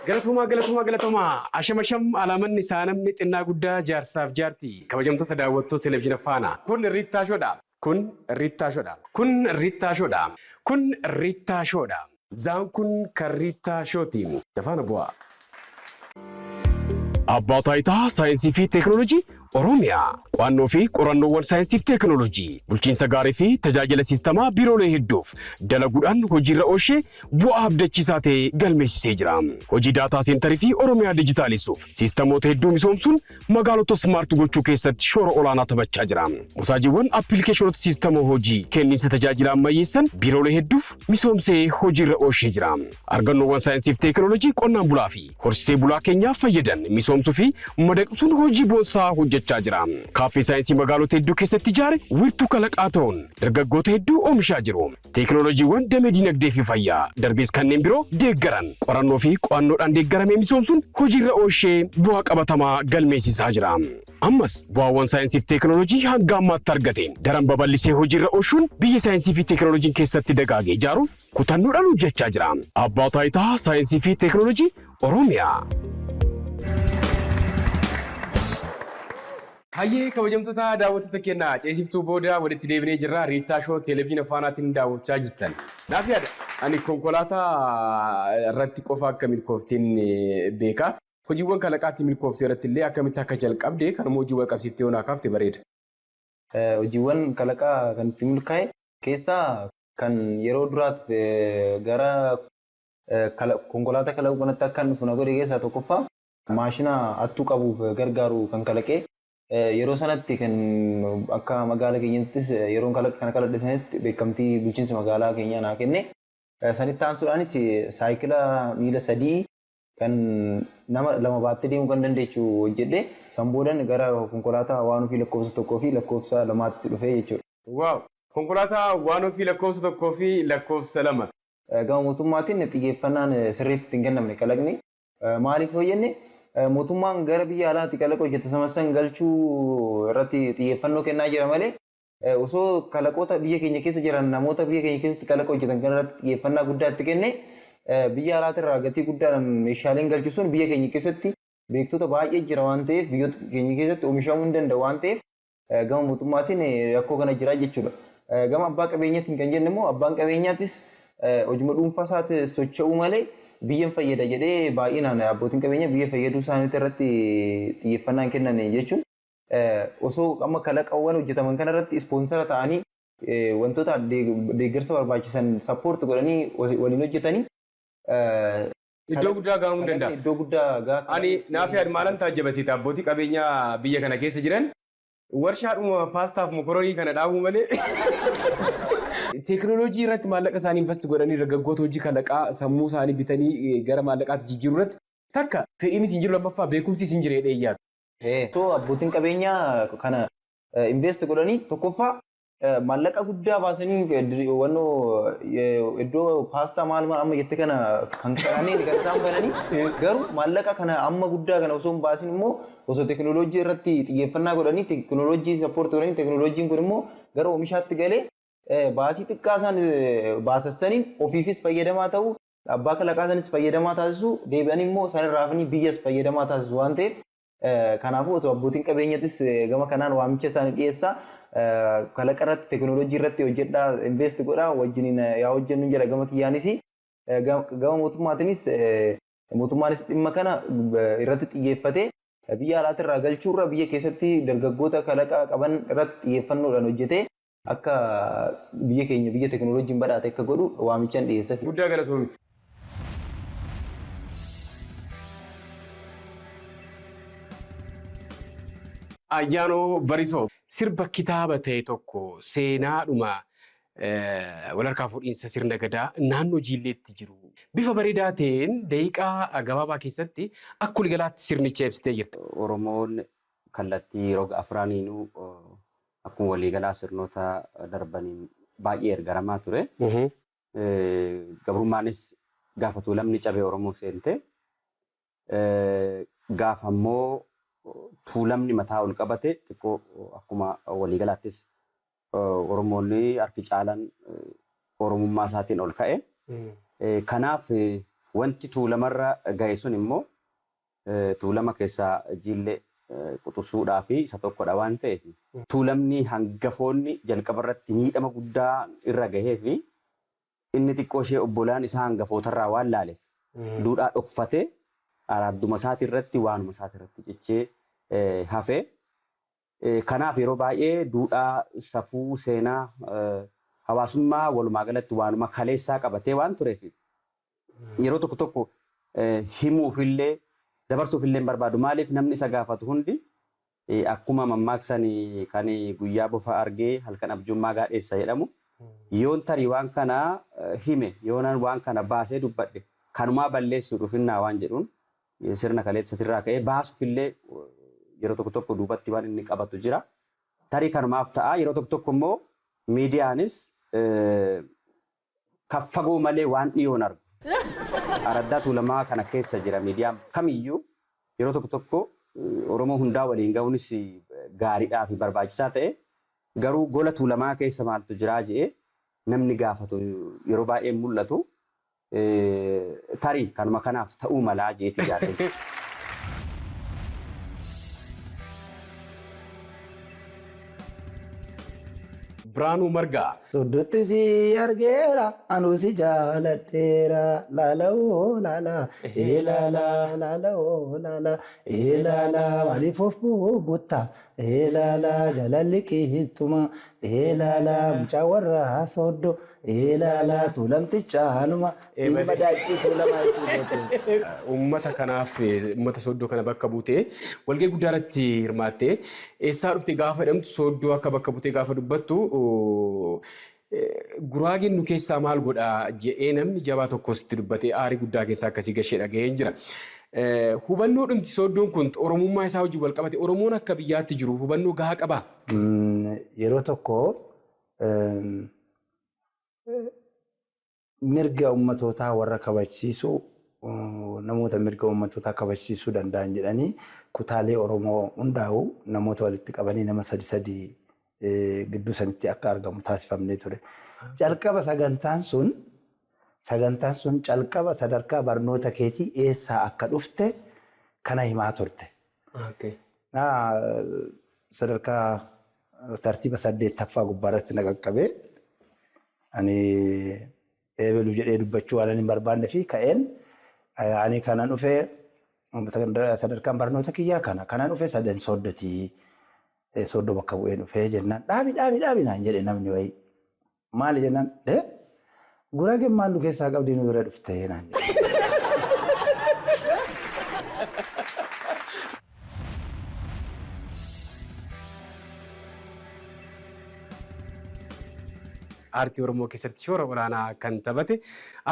Galatuma. Asham alamanni saanamni xinnaa guddaa jaarsaaf jaartii. Kabajamtoota daawwattoota televezyiina faana. Kun Riittaa Shoodha. Zaan kun kan Riittaa Shooti. Dafaana bu'aa. Abbaa taayitaa saayinsii fi teekinooloojii Oromiyaa. Qo'annoo fi qorannoowwan saayinsii fi teekinooloojii. Bulchiinsa gaarii fi tajaajila siistamaa biiroolee hedduuf dalaguudhaan hojiirra oolchee bu'aa abdachiisaa ta'e galmeessisee jira. Hojii daataa seentarii fi Oromiyaa dijitaalisuuf siistamoota hedduu misoomsuun magaalota smaart gochuu keessatti shoora olaanaa taphachaa jira. Musaajiiwwan appilikeeshinoota siistama hojii kenniinsa tajaajila ammayyeessan biiroolee hedduuf misoomsee hojiirra oolchee jira. Argannoowwan saayinsii fi teekinooloojii qonnaan bulaa fi horsiisee bulaa keenyaaf fayyadan misoomsuu fi madaqsuun hojii boonsaa hojjechaa jira. Kaaffee saayinsii magaalota hedduu keessatti ijaare wiirtuu kalaqaa ta'uun dargaggoota hedduu oomishaa jiru. Teekinooloojiiwwan damee dinagdee fi fayyaa darbees kanneen biroo deeggaran qorannoo fi qo'annoodhaan deeggaramee misoomsuun hojiirra oolchee bu'aa qabatamaa galmeessisaa jira. Ammas bu'aawwan saayinsii fi teekinooloojii hanga ammaatti argateen daran babal'isee hojiirra oolchuun biyya saayinsii fi teekinooloojiin keessatti dagaagee ijaaruuf kutannoodhaan hojjechaa jira. Abbaa taayitaa saayinsii fi teekinooloojii Oromiyaa. Hayyee kabajamtoota daawwattoota keenyaa ceesiftuu booda walitti deebinee jirra. Riittaa Shoo televezyiina faanaatiin daawwachaa jirtan. Naaf yaada ani konkolaataa irratti qofa akka milkooftiin beeka. Hojiiwwan kalaqaatti milkooftee irratti illee akkamitti akka jalqabde kanuma hojii wal qabsiiftee onaa kaafte bareeda. Hojiiwwan kalaqaa kan itti milkaa'e keessaa kan yeroo duraatti gara konkolaataa kalaquu kanatti akka dhufu na godhe keessaa tokkoffaa maashina hattuu qabuuf gargaaru kan kalaqee yeroo sanatti kan akka magaalaa keenyattis yeroo kana kalaqe sanatti beekamtii bulchiinsa magaalaa keenyaa naa kenne. Sanitti aansuudhaanis saayikila miila 3 kan nama 2 baattee deemuu kan dandeechu hojjedhe san boodan gara konkolaataa waan ofii lakkoofsa 1 fi lakkoofsa 2tti dhufee jechuudha. Waaw! Konkolaataa waan ofii lakkoofsa 1 fi lakkoofsa 2. Gama mootummaatiin xiyyeeffannaan sirriitti hin kennamne kalaqni. Maaliif hojjenne? Mootummaan gara biyya alaatti kalaqa hojjetan galchuu irratti xiyyeeffannoo kennaa jira malee osoo kalaqoota biyya keenya keessa jiran namoota biyya keenya keessatti kalaqa hojjetan kan irratti xiyyeeffannaa guddaa itti kenne biyya alaatti irraa gatii guddaadhaan meeshaaleen galchuu sun biyya keenya keessatti beektota baay'ee jira waan ta'eef biyya keenya keessatti oomishamuu hin danda'u waan ta'eef gama mootummaatiin rakkoo kana jira jechuudha. Gama abbaa qabeenyaatiin kan jennu immoo abbaan qabeenyaattis hojii dhuunfaa isaatti socho'uu malee biyyan fayyada jedhee baay'inaan abbootiin qabeenya biyya fayyaduu isaaniitti irratti xiyyeeffannaa kennan jechuun osoo amma kalaqawwan hojjetaman kana irratti ispoonsara ta'anii wantoota deeggarsa barbaachisan sappoorti godhanii waliin hojjetanii iddoo guddaa gahamuu danda'a. Iddoo guddaa gahaa. Ani naaf yaad maalan taajjabasiita abbootii qabeenyaa biyya kana keessa jiran warshaadhuma paastaaf mokoroonii kana dhaabuu malee teekinooloojii irratti maallaqa isaanii invest godhanii dargaggoota hojii kalaqaa sammuu isaanii bitanii gara maallaqaatti jijjiiruu irratti takka fedhiinis hin jiru lammaffaa beekumsis hin jiru jedhee yaadu. So abbootiin qabeenyaa kana invest godhanii tokkoffaa maallaqa guddaa baasanii wannoo iddoo paastaa maal amma jette kana kan kadhanii kan isaan bananii garuu maallaqa kana amma guddaa kana osoo hin baasin immoo osoo teekinooloojii irratti xiyyeeffannaa godhanii teekinooloojii sappoorti godhanii teekinooloojiin kun immoo gara oomishaatti galee baasii xiqqaa isaan baasassaniin ofiifis fayyadamaa ta'u abbaa kalaqaa isanis fayyadamaa taasisu deebi'anii immoo isaan irraa hafanii biyyas fayyadamaa taasisu waan ta'eef kanaafuu osoo abbootiin qabeenyattis gama kanaan waamicha isaanii dhiyeessaa kalaqa irratti teekinooloojii irratti hojjedhaa invest godhaa wajjiniin yaa hojjennu jedha gama kiyyaanis gama mootummaatiinis mootummaanis dhimma kana irratti xiyyeeffatee biyya alaatti irraa galchuurra biyya keessatti dargaggoota kalaqaa qaban irratti xiyyeeffannoodhaan hojjetee akka biyya keenya biyya teekinooloojiin badhaate akka godhu waamichaan dhiyeessa. Guddaa galatoomi. Ayyaanoo Barisoo sirba kitaaba ta'e tokko seenaadhuma walharkaa fuudhiinsa sirna gadaa naannoo Jiilleetti jiru. Bifa bareedaa ta'een daqiiqaa gabaabaa keessatti akka waliigalaatti sirnicha ibsitee jirti. Oromoon kallattii roga afraaniinuu akkuma waliigalaa sirnoota darbaniin baay'ee ergaramaa ture. Gabrummaanis gaafa tuulamni cabee Oromoo seente gaafa immoo tuulamni mataa ol qabate xiqqoo akkuma waliigalaattis Oromoonni harki caalan Oromummaa isaatiin ol ka'e. Kanaaf wanti tuulamarra ga'e sun immoo tuulama keessaa jillee quxisuudhaa fi isa tokkodha waan ta'eef tuulamni hangafoonni jalqaba irratti miidhama guddaa irra gahee fi inni xiqqoo ishee obbolaan isaa hangafootarraa waan laaleef duudhaa dhokfatee aradduma isaati irratti waanuma isaati irratti cichee hafee kanaaf yeroo baay'ee duudhaa safuu seenaa hawaasummaa walumaa galatti waanuma kaleessaa qabatee waan tureef yeroo tokko tokko himuufillee dabarsuufillee barbaadu maaliif namni isa gaafatu hundi akkuma mammaaksan kan guyyaa bofa argee halkan abjummaa gaadheessa jedhamu yoon tarii waan kana hime yoonaan waan kana baasee dubbadhe kanumaa balleessuu dhufinnaa waan jedhuun sirna kaleessatirraa ka'ee baasuufillee yeroo tokko tokko duubatti waan inni qabatu jira. Tarii kanumaaf ta'a yeroo tokko tokko immoo miidiyaanis kaffagoo malee waan dhiyoon argu. Araddaa tuulamaa kana keessa jira miidiyaan kamiyyuu yeroo tokko tokko Oromoo hundaa waliin ga'uunis gaariidhaa fi barbaachisaa ta'e garuu gola tuulamaa keessa maaltu jiraa jedhee namni gaafatu yeroo baay'ee mul'atu tarii kanuma kanaaf ta'uu malaa jeetii jaallatu. Biraanuu Margaa. Soddotti si argeera anu si jaaladheera laala'oo laala eelaalaa laala'oo laala eelaalaa maaliif of buutta eelaalaa jalalli qiixxuma eelaalaa mucaa warraa sooddo eelaalaa tuulamticha hanuma ilma daachii tuulamaa itti Uummata kanaaf uummata Sooddoo kana bakka buutee walgahii guddaa irratti hirmaattee eessaa dhufte gaafa jedhamtu Sooddoo akka bakka buutee gaafa dubbattu Guraageen nu keessaa maal godha jedhee namni jabaa tokkos itti dubbatee aarii guddaa keessaa akkasii gashee dhaga'een jira. Hubannoo dhumti Sooddoon kun Oromummaa isaa wajjin wal qabate Oromoon akka biyyaatti jiru hubannoo gahaa qabaa? Yeroo tokko mirga ummatootaa warra kabachiisu namoota mirga ummatootaa kabachiisuu danda'an jedhanii kutaalee Oromoo hundaa'u namoota walitti qabanii nama sadi gidduu sanitti akka argamu taasifamnee ture. Jalqaba sagantaan sun jalqaba sadarkaa barnoota keetii eessaa akka dhufte kana himaa turte. Sadarkaa tartiiba 8ffaa gubbaarratti na qaqqabee ani eebelu jedhee dubbachuu waan hin barbaanne fi ka'een ani kanan dhufee sadarkaan barnoota kiyyaa kanan dhufee 3 Sooddotii Sooddoo bakka bu'ee dhufee jennaan dhaabi naan jedhe namni wayii maali jennaan Guraageen maal nu keessaa qabdii nu bira dhuftee naan jedhe. Aartii Oromoo keessatti shoora olaanaa kan taphate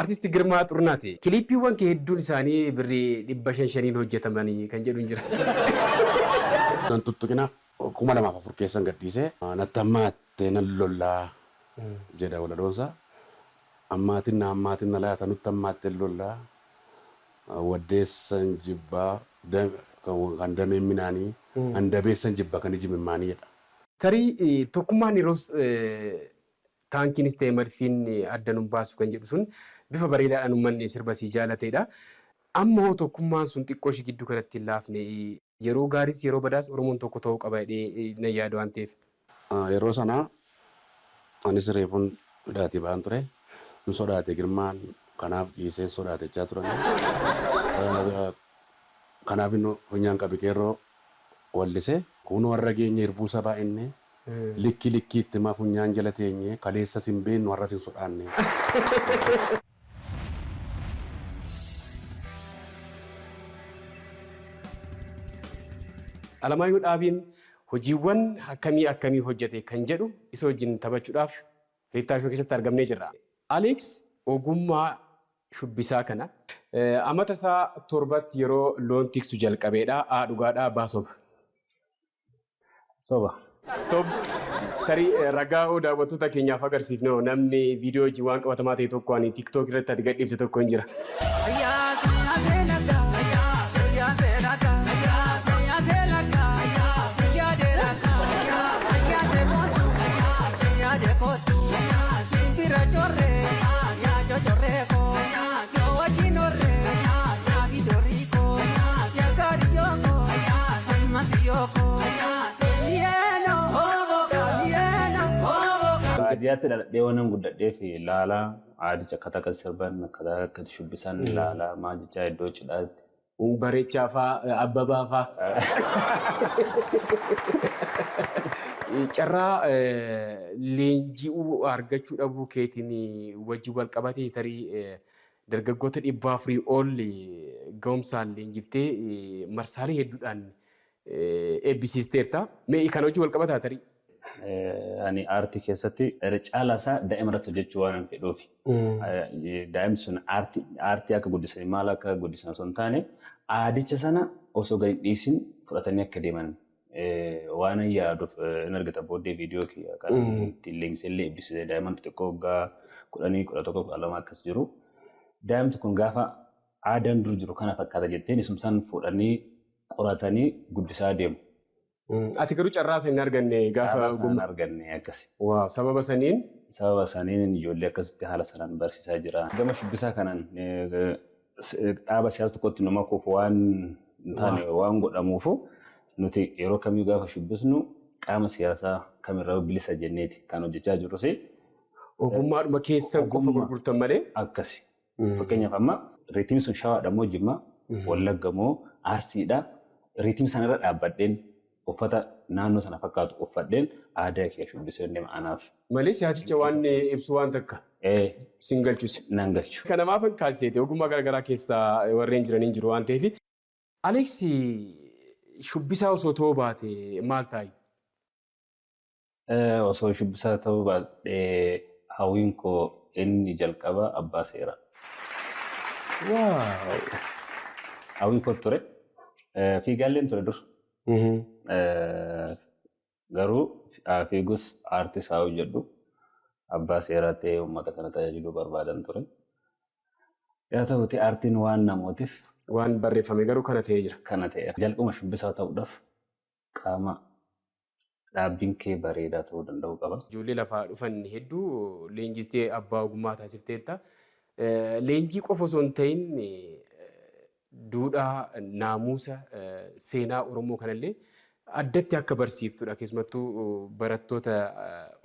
artisti Girmaa Xurnaati. Kiliippiiwwan kee hedduun isaanii birrii 500 hojjetamanii kan jedhu jira. Kan tuttuqina 2004 keessan gadhiisee natti ammaattee nan lollaa jedha walaloonsa. Ammaatiin na laata nutti ammaattee lollaa waddeessan jibbaa kan dameen minaanii handabeessan jibba kan iji mimmaanii jedha. Tarii tokkummaan yeroos taankiinis ta'e marfiin addanuun baasu kan jedhu sun bifa bareedaadhaan uummanni sirbasii jaalateedha. Amma tokkummaan sun xiqqoo ishee gidduu kanatti hin laafne yeroo gaariis yeroo badaas Oromoon tokko ta'uu qaba jedhee na yaada waan ta'eef. Yeroo sana anis reefuun hidhaatii ba'an ture. Nu sodaate Girmaan kanaaf dhiisee sodaatechaa turan. Kanaaf inni funyaan qabi qeerroo wallisee kun warra geenye hirbuu sabaa inni likki itti maa funyaan jala teenye kaleessa simbeen warra sin sodaanne. Alamaayyoo Dhaabiin hojiiwwan akkamii hojjete kan jedhu isa wajjin taphachuudhaaf Riittaashoo keessatti argamnee jirra. Aleeks ogummaa shubbisaa kana amata isaa 7tti yeroo loon tiksu jalqabeedha. Dhugaadhaa baasoba. Sob tarii ragaa daawwattoota keenyaaf agarsiifnu namni viidiyoo hojii waan qabatamaa ta'e tokko ani TikTok irratti ati gadhiifte tokko hin jira. Bira chorre, ya chorre ko, yo wajin orre. Baadiyyaatti dhaladhee waan guddadhee fi ilaalaa aadicha akkaataa akka sirban akkaataa akka shubbisan ilaalaa maal jechaa iddoo cidhaatti. Bareechaa fa'aa Abbabaa fa'aa. Carraa leenji'uu argachuu dhabuu keetiin wajjin wal qabatee tarii dargaggoota 400 ol ga'umsaan leenjiftee marsaalee hedduudhaan eebbisiisteerta. Mee kan hojii wal qabataa tarii? Ani aartii keessatti caalaa isaa daa'ima irratti hojjechuu waan fedhuufi. Daa'imni sun aartii akka guddisan maal akka guddisan osoo hin taane aadicha sana osoo gadi dhiisin fudhatanii akka deeman waan yaaduuf in argita booddee viidiyoo kan ittiin leenjisellee eebbisee daa'imman xixiqqoo waggaa 10, 11, 12 akkas jiru. Daa'imti kun gaafa aadaan dur jiru kana fakkaata jetteen isumsaan fuudhanii qoratanii guddisaa deemu. Ati garuu carraa sana hin arganne gaafa hin arganne akkasi. Waaw sababa saniin? Sababa saniin ijoollee akkasitti haala sanaan barsiisaa jira. Gama shubbisaa kanaan dhaaba siyaasa tokkotti nama kuufu waan hin taane waan godhamuufu nuti yeroo kamiyyuu gaafa shubbisnu qaama siyaasaa kamirraa bilisa jenneeti kan hojjechaa jirrus. Ogummaadhuma keessan qofa gurgurtan malee? Akkasi. Fakkeenyaaf amma riitiin sun shawaadha moo Jimmaa, Wallagga moo Arsiidha. Riitiin sanarra dhaabbadheen uffata naannoo sana fakkaatu uffadheen aadaa kee shubbisee deema anaaf. Malee siyaasicha waan ibsu waan takka sin galchus. Nan galchu. Kanamaaf kaasseete ogummaa garaagaraa keessa warreen jiraniin jiru waan ta'eef. Aleeks shubbisaa osoo ta'uu baate maal taa'i? Osoo shubbisaa ta'uu baate hawwiin koo inni jalqaba abbaa seeraa. Waaw. Hawwiin koo ture. Fiigaalleen ture dur. Garuu fiigus aartiis haa hojjedhu abbaa seeraa ta'ee uummata kana tajaajiluu barbaadan ture. Yaa ta'uti aartiin waan namootiif waan barreeffame garuu kana ta'ee jira. Kana ta'e jalquma shubbisaa ta'uudhaaf qaama dhaabbiin kee bareedaa ta'uu danda'u qaba. Ijoollee lafaa dhufan hedduu leenjistee abbaa ogummaa taasifteetta. Leenjii qofa osoo hin ta'in duudhaa, naamusa, seenaa Oromoo kanallee addatti akka barsiiftudha. Keessumattuu barattoota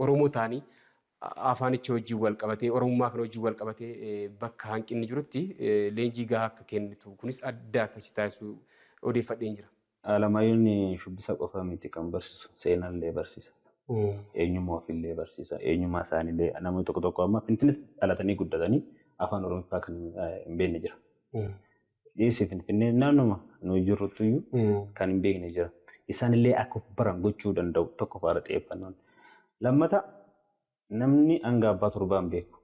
Oromoo ta'anii afaanicha wajjin wal qabatee, Oromummaa kana wajjin wal qabatee bakka hanqinni jirutti leenjii gahaa akka kennitu kunis adda akkasii taasisu odeeffadheen jira. Alamaayyuun shubbisa qofa miti kan barsiisu, seenaallee barsiisa. Eenyummaa ofiillee barsiisa. Eenyummaa isaaniillee namoonni tokko tokko amma Finfinneetti dhalatanii guddatanii afaan Oromoo kan hin beekne jira. Dhiyeessii Finfinnee naannuma nuyi jirrutti kan hin beekne jira. Isaanillee akka baran gochuu danda'u tokko faara xiyyeeffannoon. Lammata namni hanga abbaa torbaa hin beeku.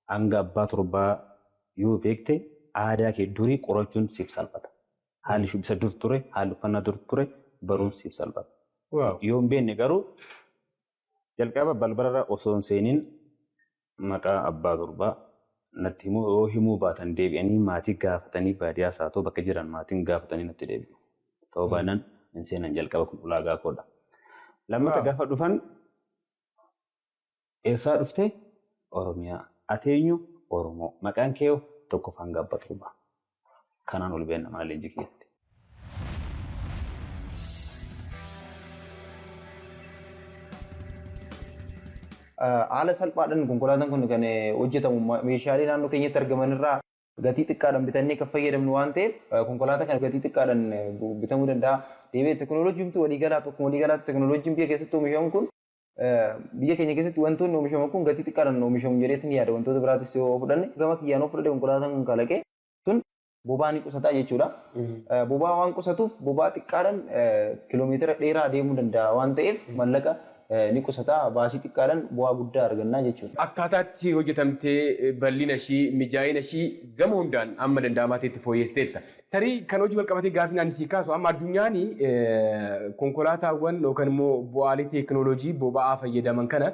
Hanga abbaa torbaa yoo beekte aadaa kee durii qorachuun siif salphata. Haalli shubbisa dur ture, haalli uffannaa dur ture baruun siif salphata. Yoo hin beekne garuu jalqaba balbalarra osoo hin seeniin maqaa abbaa torbaa natti himuu yoo himuu baatan deebi'anii maatii gaafatanii baadiyyaas haa ta'u bakka jiran maatiin gaafatanii natti deebi'u. Ta'uu baannaan hin seenan jalqaba kun ulaagaa koodha. Lammata gaafa dhufan eessaa dhufte Oromiyaa. Ateenyu Oromoo. Maqaan kee tokkoffaan hanga abbaa torbaa. Kanaan ol beenna maal leenjii keessatti. Haala salphaadhaan konkolaataan kun kan hojjetamu meeshaalee naannoo keenyatti argaman irraa gatii xiqqaadhaan bitannee kan fayyadamnu waan ta'eef konkolaataa kana gatii xiqqaadhaan bitamuu danda'a. Deebi'ee teekinooloojiin waliigalaa tokko waliigalaatti teekinooloojiin biyya keessatti oomishamu kun biyya keenya keessatti wantoonni oomishamu kun gatii xiqqaadhaan oomishamu jedheetiin yaada. Wantoota biraatis yoo fudhanne gama kiyyaan of fudhate konkolaataan kun kalaqee sun bobaa ni qusataa jechuudha. Bobaa waan qusatuuf bobaa xiqqaadhaan kiiloomeetira dheeraa deemuu danda'a waan ta'eef mallaqa ni qusataa baasii xiqqaadhaan bu'aa guddaa argannaa jechuudha. Akkaataatti hojjetamtee bal'ina ishii, mijaa'ina ishii gama hundaan amma danda'amaa ta'etti fooyyesteetta. Tarii kan hojii wal qabatee gaafiin ani sii kaasu amma addunyaan konkolaataawwan yookaan immoo bu'aalee teekinooloojii boba'aa fayyadaman kana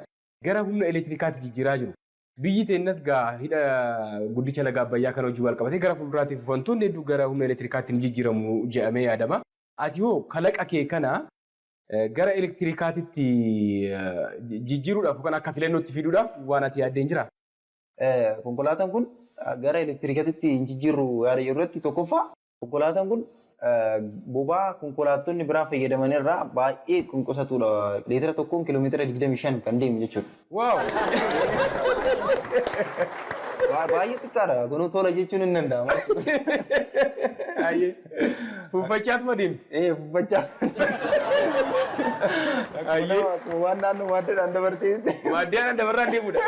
gara humna elektiriikaatti jijjiiraa jiru. Biyyi teenyas hidha guddicha laga Abbayyaa kan hojii wal qabatee gara fuulduraatiif wantoonni hedduu gara humna elektiriikaatti ni jijjiiramu jedhamee yaadama. Ati hoo kalaqa kee kana gara elektiriikaatitti jijjiiruudhaaf yookaan akka filannootti fiduudhaaf waan ati yaaddeen jira? Konkolaataan kun gara elektiriikaatitti hin jijjiirru yaada irratti tokkoffaa konkolaataan kun bobaa konkolaattonni biraa fayyadaman irraa baay'ee qusatudha. Leetira tokkoon kiiloomeetira 25 kan deemu jechuudha. Waaw! Baay'ee xiqqaadha. Kun tola jechuun hin danda'amu. Fuuffachaatuma deemti. Fuuffachaa. Waan naannoo waaddeedhaan dabarteetti. Waaddeedhaan dabarraan deemudha.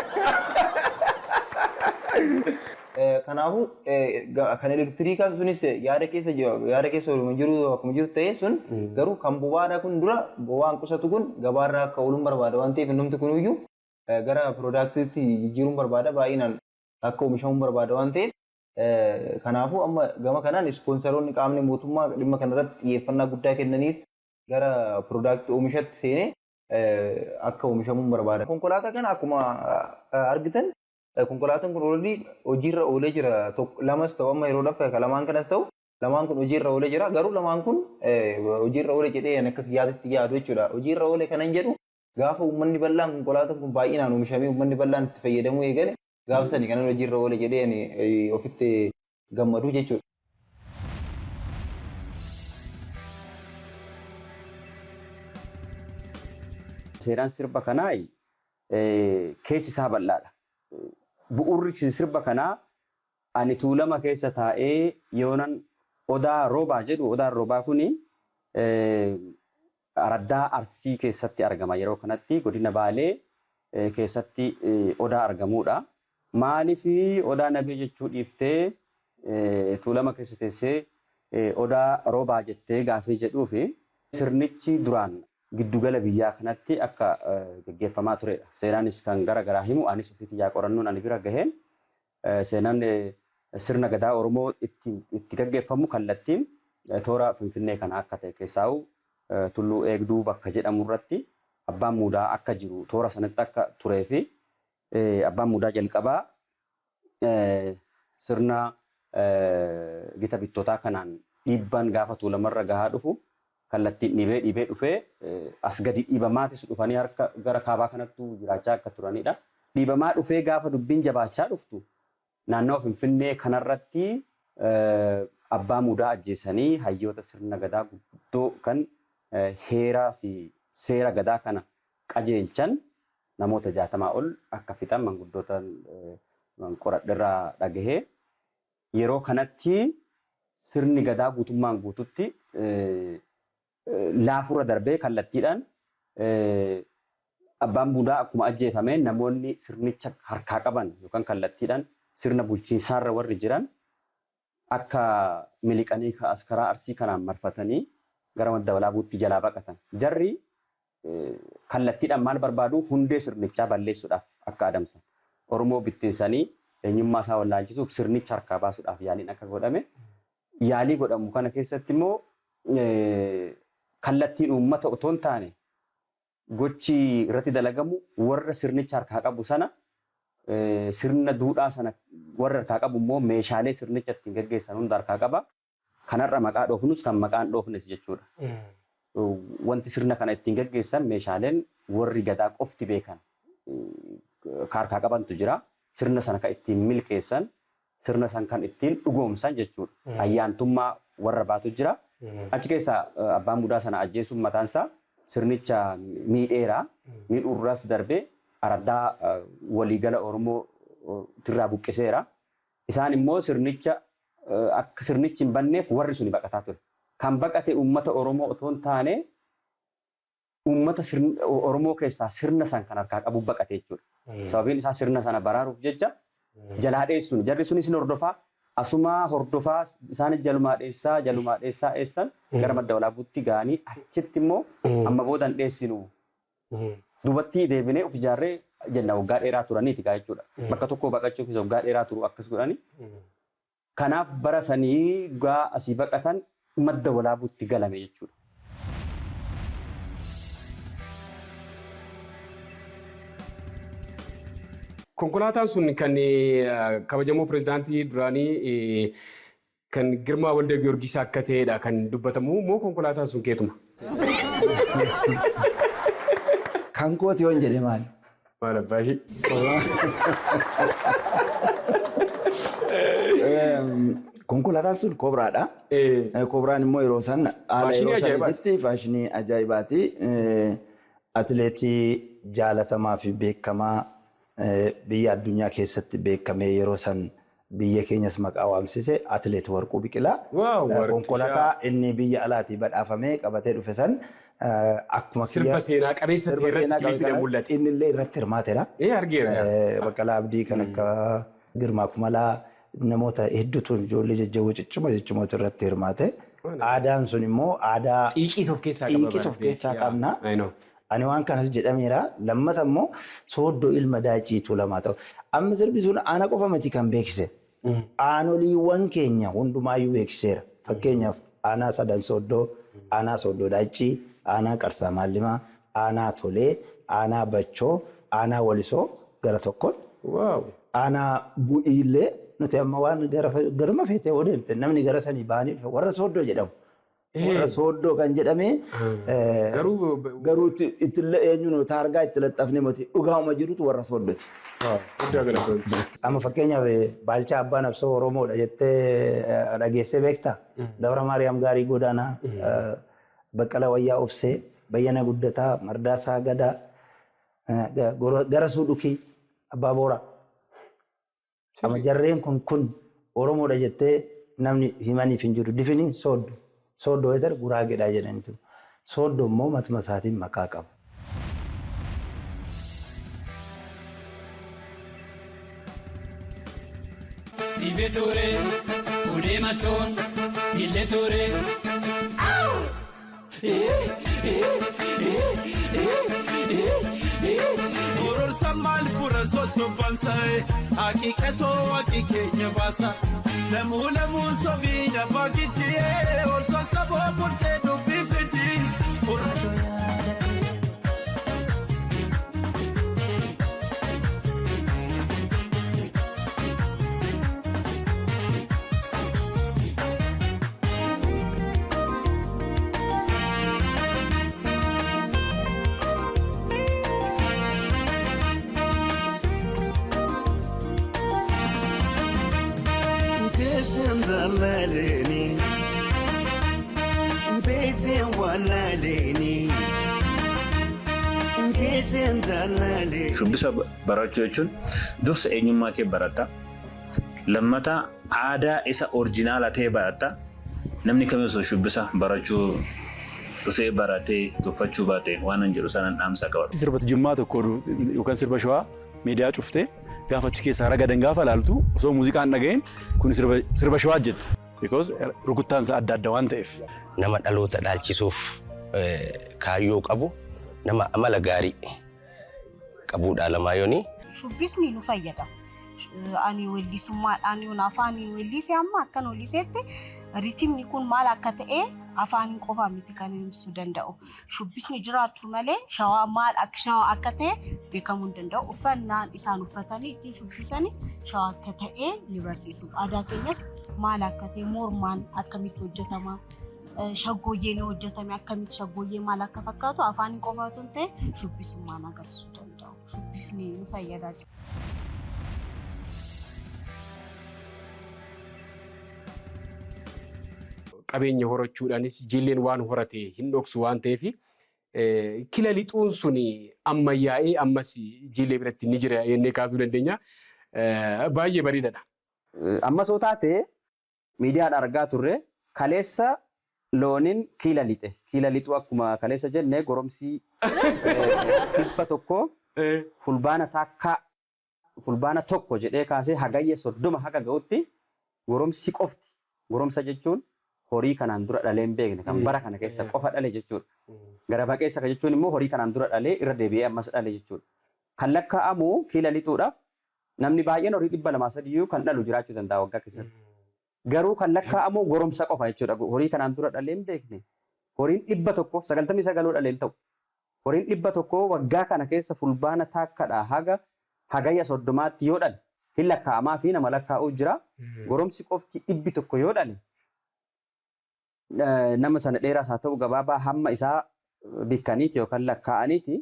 Kanaafuu kan elektiriikaa sunis yaada keessa oluma jiru akkuma jiru ta'ee sun garuu kan bobaadha kun dura bobaan qusatu kun gabaarraa akka ooluun barbaada waan ta'eef namni kun iyyuu gara piroodaaktiitti jijjiiruun barbaada baay'inaan akka oomishamuun barbaada waan ta'eef kanaafuu amma gama kanaan ispoonsaroonni qaamni mootummaa dhimma kanarratti xiyyeeffannaa guddaa kennaniif gara piroodaaktii oomishatti seenee akka oomishamuun barbaada. Konkolaataa kana akkuma argitan konkolaataan kun already hojiirra oolee jira. Lamas ta'u amma yeroo lafa lamaan kanas ta'u lamaan kun hojiirra oolee jira. Garuu lamaan kun hojiirra oolee jedhee akka yaadatti yaadu jechuudha. Hojiirra oolee kanan jedhu gaafa uummanni bal'aan konkolaataan kun baay'inaan oomishamee uummanni bal'aan itti fayyadamuu eegale gaafa sani kanan hojiirra oolee jedhee ofitti gammadu jechuudha. Seeraan sirba kanaa keessi isaa bal'aadha. Bu'uurri sirba kanaa ani tuulama keessa taa'ee yoonan odaa roobaa jedhu odaan roobaa kuni araddaa Arsii keessatti argama. Yeroo kanatti godina Baalee keessatti odaa argamuudha. Maaliif odaa nabii jechuu dhiiftee tuulama keessa teessee odaa roobaa jettee gaafii jedhuufi sirnichi duraan giddugala biyyaa kanatti akka gaggeeffamaa turedha. Seenaanis kan garaa himu anis ofiitti yaa qorannoon ani bira gaheen seenaan sirna gadaa Oromoo itti gaggeeffamu kallattiin toora Finfinnee kana akka ta'e keessaa'u tulluu eegduu bakka jedhamu irratti abbaan muudaa akka jiru toora sanatti akka turee fi abbaan muudaa jalqabaa sirna gita bittootaa kanaan dhiibbaan gaafa tuulamarra gahaa dhufu kallattiin dhibee dhufee as gadi dhiibamaatis dhufanii harka gara kaabaa kanattu jiraachaa akka turanidha. Dhiibamaa dhufee gaafa dubbiin jabaachaa dhuftu naannoo Finfinnee kanarratti abbaa muudaa ajjeesanii hayyoota sirna gadaa guddoo kan heeraa fi seera gadaa kana qajeelchan namoota 60 ol akka fixan manguddoota qoradhirraa dhagahee yeroo kanatti sirni gadaa guutummaan guututti laafurra darbee kallattiidhaan abbaan muudaa akkuma ajjeefame namoonni sirnicha harkaa qaban yookaan kallattiidhaan sirna bulchiinsaarra warri jiran akka miliqanii askaraa Arsii kanaan marfatanii gara madda walaabuutti jalaa baqatan. Jarri kallattiidhaan maal barbaadu hundee sirnichaa balleessuudhaaf akka adamsan. Oromoo bittinsanii eenyummaa isaa wallaalchisuuf sirnicha harkaa baasuudhaaf yaaliin akka godhame. Yaalii godhamu kana keessatti immoo kallattiin uummata otoo hin taane gochi irratti dalagamu warra sirnicha harkaa qabu sana sirna duudhaa sana warra harkaa qabu immoo meeshaalee sirnicha ittiin gaggeessan hunda harkaa qaba. Kanarra maqaa dhoofnus kan maqaan dhoofnes jechuudha. Wanti sirna kana ittiin gaggeessan meeshaaleen warri gadaa qofti beekan harkaa qabantu jira. Sirna sana kan ittiin milkeessan sirna san kan ittiin dhugoomsan jechuudha. Ayyaantummaa warra baatu jira. Achi keessa abbaan muudaa sana ajjeesuun mataan isaa sirnicha miidheera. Miidhuurraas darbee araddaa waliigala Oromoo irraa buqqiseera. Isaan immoo sirnicha akka sirnichi hin banneef warri suni baqataa ture. Kan baqate uummata Oromoo otoo hin taane uummata Oromoo keessaa sirna san kan harkaa qabu baqate jechuudha. Sababiin isaa sirna sana baraaruuf jecha jalaa dheessuun jarri sunis ni hordofaa. Asumaa hordofaa isaan jalumaa dheessaa eessan gara madda walaabuutti ga'anii achitti immoo amma boodan dheessinu. Duubatti deebinee of ijaarree jenna waggaa dheeraa turaniiti jechuudha. Bakka tokko baqachuuf waggaa dheeraa turu akkas godhani. Kanaaf bara sanii gaa asii baqatan madda walaabuutti galame jechuudha. Konkolaataan sun kan kabajamoo pirezidaantii duraanii kan Girmaa Walda Giyoorgis akka ta'edha kan dubbatamu moo konkolaataan sun keetuma? Kan kooti yoon jedhe maali? Maal abbaashii? konkolaataan sun kobraadha. Kobraan immoo yeroo san Faashinii ajaa'ibaati. faashinii ajaa'ibaati. Atileetii jaalatamaa fi beekamaa biyya addunyaa keessatti beekamee yeroo san biyya keenyas maqaa waamsise atileet Warquu Biqilaa. Konkolaataa inni biyya alaatii badhaafamee qabatee dhufe san akkuma Sirba seenaa qabeessa ta'e irratti kiliipidhaan mul'ate. inni illee irratti hirmaateera. Argeera. Baqqalaa Abdii kan akka Girmaa Kumalaa namoota hedduutu ijoollee jajjaboo ciccimootu irratti hirmaate. Aadaan sun immoo aadaa Xiiqiis of keessaa xiiqis of keessaa qabna. Ani waan kanas jedhameera. Lammata immoo Sooddoo Ilma Daaciitu lamaa ta'u. Amma sirbi sun ana qofa miti kan beeksise. Aanoliiwwan keenya hundumaayyuu beeksiseera. Fakkeenyaaf aanaa Sadan Sooddoo, aanaa Sooddoo Daacii, aanaa Qarsaa Maallimaa, aanaa Tolee, aanaa Bachoo, aanaa Walisoo gara tokkoon. Aanaa Bu'iillee nuti amma waan garuma feetee odeemte namni gara sanii ba'anii warra Sooddoo jedhamu. Warra Sooddoo kan jedhame garuu itti eenyuun taargaa itti laxxafne miti dhugaa'uma jirutu warra Sooddooti. Amma fakkeenyaaf Baalchaa Abbaan Absoo Oromoodha jettee dhageessee beektaa? Dabra Maariyaam Gaarii Godaanaa, Baqqala Wayyaa Obsee, Bayyana Guddataa, Mardaasaa Gadaa, Gara Suudhukii, Abbaa Booraa. Amma jarreen kun Oromoodha jettee namni himaniif hin jiru. Difiniin Sooddoo. Sooddoo jechuun Guraageedha jedhaniitu. Sooddoo immoo matuma isaatiin maqaa qaba. Sibe ture, fuudhee mattoon, siillee ture. Gororsa maal fura sosobbansaa'e, haqiiqatoo haqi keenya baasa. Lamuun sobii lafa giddiyee, ol sossoboo kurtee dubbii fidii. Malini, Bete Walalini, Shubbisa barachuu jechuun dursa eenyummaa kee baratta. Lammataa aadaa isa orjinaala ta'e baratta. Namni kamiyyuu shubbisa barachuu dhufee baratee tuffachuu baate waan hin jedhu sanaan dhaamsa qaba. Sirba Jimmaa tokko yookaan sirba Shawaa miidiyaa cuftee gaafa achi keessaa ragadan gaafa laaltu osoo muuziqaan dhaga'een kun sirba Shawaa jette. Because rukuttaan isaa adda adda waan ta'eef. Nama dhaloota dhaalchisuuf kaayyoo qabu nama amala gaarii qabuudha lamayyooni. Shubbisni nu fayyada. Ani weellisummaadhaan yoon afaaniin weellisee amma akkan weelliseetti riitimni kun maal akka ta'e afaaniin qofaa miti kan ibsuu danda'u. Shubbisni jiraachuu malee shawaa maal akka ta'e beekamuu hin danda'u. Uffannaan isaan uffatanii ittiin shubbisanii shawaa akka ta'e ni barsiisu. Aadaa keenyas maal akka ta'e mormaan akkamitti hojjetama. Shaggooyyeen hojjetame akkamitti shaggooyyee maal akka fakkaatu afaaniin qofaatu hin ta'e shubbisummaan agarsiisuu danda'u. Shubbisni nu fayyadaa jira. Qabeenya horachuudhaanis jilleen waan horate hin dhoksu waan ta'eef kila lixuun sun ammayyaa'ee ammas jillee biratti ni jira jennee kaasuu dandeenya. Baay'ee bareedaadha. Ammas yoo taate miidiyaan argaa turre kaleessa looniin kiila lixe. Kiila lixuu akkuma kaleessa jenne goromsii dhibba tokko fulbaana tokko jedhee kaasee hagayya 30 haga ga'utti goromsi qofti. Goromsa jechuun horii kanaan dura dhalee hin beekne kan bara kana keessa qofa dhale jechuudha. Gara baqeessa jechuun immoo horii kanaan dura dhalee irra deebi'ee ammas dhale jechuudha. Kan lakkaa'amu kiila lixuudhaaf namni baay'een horii 200 kan dhalu jiraachuu danda'a waggaa keessatti. Garuu kan lakkaa'amu goromsa qofa jechuudha. Horii kanaan dura dhalee hin beekne. Horiin 199 dhalee ta'u. Horiin 100 waggaa kana keessa fulbaana taakkadhaa haga hagayya 30tti yoo dhale hin lakkaa'amaa fi nama lakkaa'uu jira. Goromsi qofti 100 yoo dhale nama sana dheeraas haa ta'u gabaabaa hamma isaa bikkaniiti yookaan lakkaa'aniiti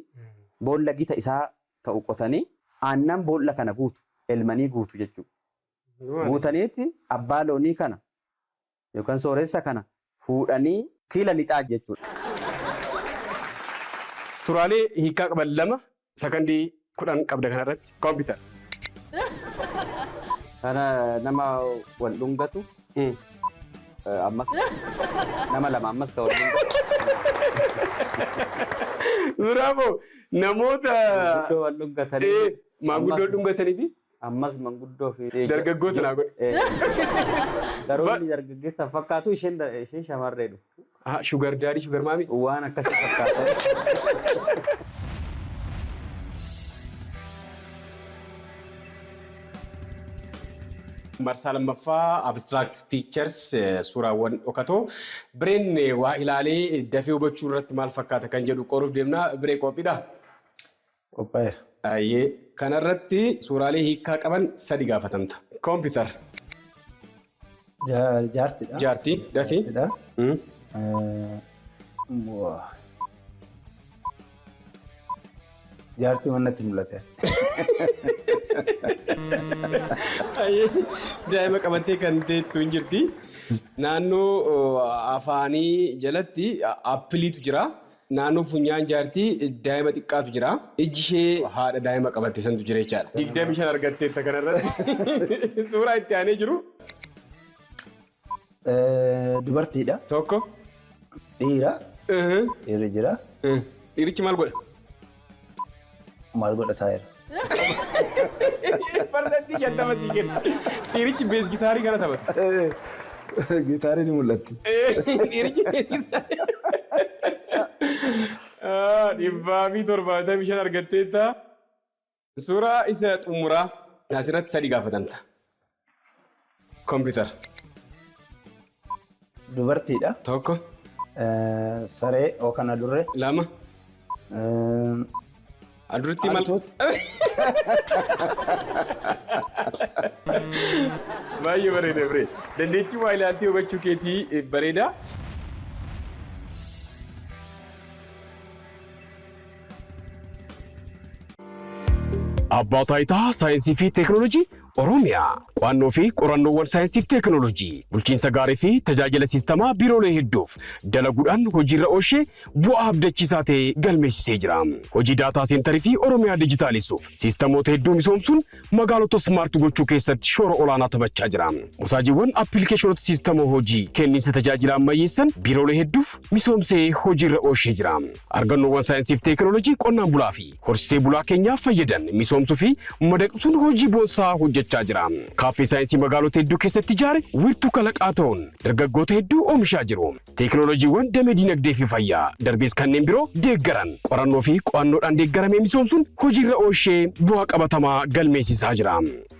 boolla gita isaa ta'u qotanii aannan boolla kana guutu elmanii guutu jechuudha. Guutaniiti abbaa loonii kana yookaan sooressa kana fuudhanii kiila lixaa jechuudha. Suuraalee hiikaa qaban 2 sakandii 10 qabda kanarratti kompiitara. Kana nama wal dhungatu ammas nama 2 ammas ka wal dhungatu. Bravo! Namoota wal dhungatanii maanguddoo dhungatanii fi ammas manguddoo fi dargaggoota naa godhe. Daroonni dargaggeessa fakkaatu isheen shamarreedha. Sugar daddy, sugar mommy. Waan akkasii fakkaata. Marsaa lammaffaa abstract pictures suuraawwan dhokatoo bireen waa ilaalee dafee hubachuu irratti maal fakkaata kan jedhu qoruuf deemnaa biree qophiidha. Qophaa'eera. Ayyee kanarratti suuraalee hiikaa qaban 3 gaafatamta. Kompiitara. Jaartidha. Jaartii dafii. Jaartii wannatti mul'ate. Daa'ima qabattee kan teettu hin jirti. Naannoo afaanii jalatti appiliitu jira. Naannoo funyaan jaartii daa'ima xiqqaatu jira. Ijji ishee haadha daa'ima qabatte santu jira jechaadha. 25 argatteetta kanarratti. Suuraa itti aanee jiru. Dubartiidha. Tokko. Dhiira. Dhiirri jira. Dhiirichi maal godha? Maal godhataa jira? Parsantii 50 sii kenna. Dhiirichi bees gitaarii kana taphata. Gitaariin ni mul'atti. Dhiirichi bees gitaarii. 75 argatteetta. Suuraa isa xumuraa asirratti 3 gaafatamta. Kompiitara. Dubartiidha. Tokko. Saree yookaan adurree. 2. Adurreetti maal? Baay'ee bareeda biree. Dandeettii waa ilaaltee hubachuu keetii bareeda. Abbaa Taayitaa Saayinsii fi Teekinooloojii Oromiyaa qo'annoo fi qorannoowwan saayinsii fi teekinooloojii bulchiinsa gaarii fi tajaajila siistamaa biiroolee hedduuf dalaguudhaan hojiirra oolchee bu'aa abdachiisaa ta'e galmeessisee jira. Hojii daataa seentarii fi Oromiyaa dijitaalisuuf siistamoota hedduu misoomsuun magaalota smaart gochuu keessatti shoora olaanaa taphachaa jira. Musaajiiwwan appilikeeshinoota siistamoo hojii kenniinsa tajaajila ammayyeessan biiroolee hedduuf misoomsee hojiirra oolchee jira. Argannoowwan saayinsii fi teekinooloojii qonnaan bulaa fi horsiisee bulaa keenyaaf fayyadan misoomsuu fi madaqsuun hojii boonsaa hojjechaa jira. Kaaffee saayinsii magaalota hedduu keessatti ijaare wiirtuu kalaqaa ta'uun dargaggoota hedduu oomishaa jiru. Teekinooloojiiwwan damee dinagdee fi fayyaa darbees kanneen biroo deeggaran qorannoo fi qo'annoodhaan deeggaramee misoomsuun hojiirra oolchee bu'aa qabatamaa galmeessisaa jira.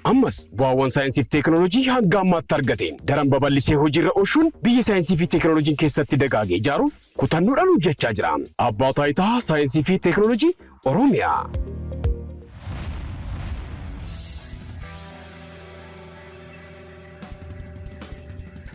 Ammas bu'aawwan saayinsii fi teekinooloojii hanga ammaatti argateen daran babal'isee hojiirra oolchuun biyya saayinsii fi teekinooloojiin keessatti dagaagee ijaaruuf kutannoodhaan hojjechaa jira. Abbaa Taayitaa Saayinsii fi Teekinooloojii Oromiyaa.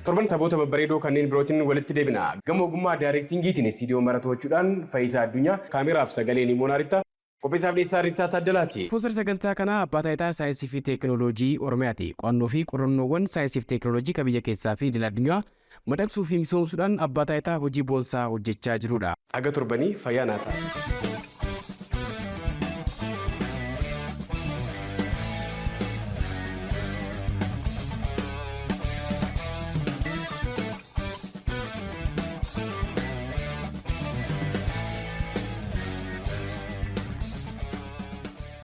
Torban taphoota babbareedoo kanneen birootiin walitti deebina. Gama ogummaa daayirektingiitiin istiidiyoo maratochuudhaan Faayisaa Addunyaa kaameraaf sagaleen Imoonaarittaa qopheessaaf dhiyeessaa Rittaa Taaddalaati. Poostar sagantaa kanaa Abbaa Taayitaa Saayinsii fi Teekinooloojii Oromiyaati. Qo'annoo fi qorannoowwan saayinsii fi teekinooloojii kan biyya keessaa fi idil addunyaa madaqsuu fi misoomsuudhaan Abbaa Taayitaa hojii boonsaa hojjechaa jirudha. Aga torbanii fayyaa naa ta'a.